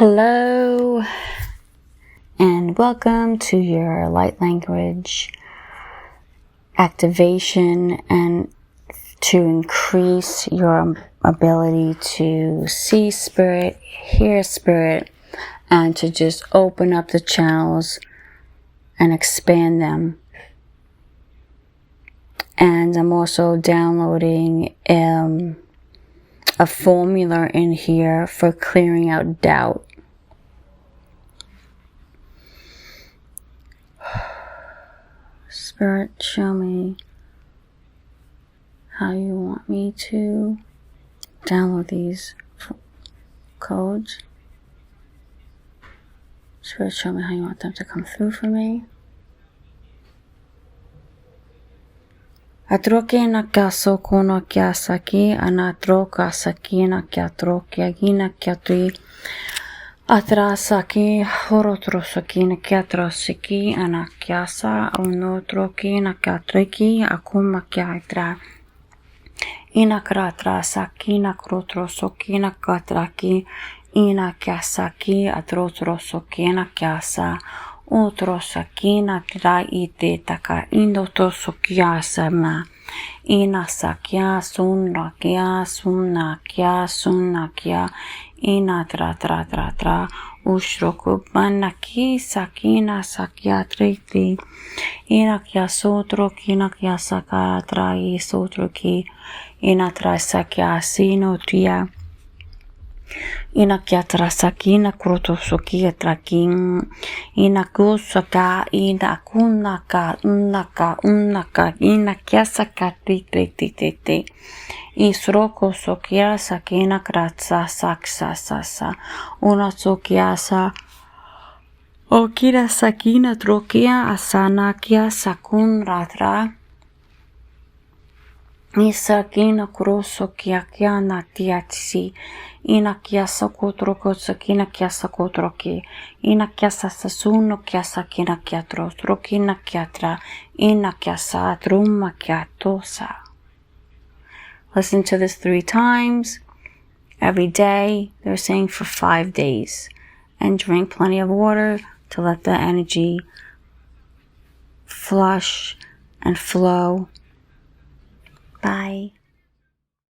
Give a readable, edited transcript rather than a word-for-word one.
Hello and welcome to your light language activation and to increase your ability to see spirit, hear spirit, and to just open up the channels and expand them. And I'm also downloading a formula in here for clearing out doubt. Spirit, show me how you want me to download these codes. Spirit, show me how you want them to come through for me. Atroke na kia soko na kia saki, anatroka saki na kia trokia gina kia tui. Atra saki, horotro saki na kia trosiki, anakiasa, unotroki na kia triki, akuma kia itra. Inakratra saki na krotro soki na katraki, inakiasaki, atrotro soki na kiasa. Otro sakina tra ite taka indoto sokia ma ina sakia sunnakia ina tra ushroku banaki sakina sakia triti ina kia sotro kina kia saka tra I sotro ki ina tra sakia sino tia ina kia trasaki ina krotosoki trakin ina kusaka ina kunaka unaka ina kia saka titi isroko sokia sakina kratsa saksa una sokiasa okira sakina trokia asana kia sakun ratra Isakina kroso kia na tiatsi ina kia sakotroko sakina kia sakotroki ina kia sasuno kia sakina kia trokina kia tra ina kia satruma kia tosa. Listen to this 3 times every day. They're saying for 5 days, and drink plenty of water to let the energy flush and flow. Bye.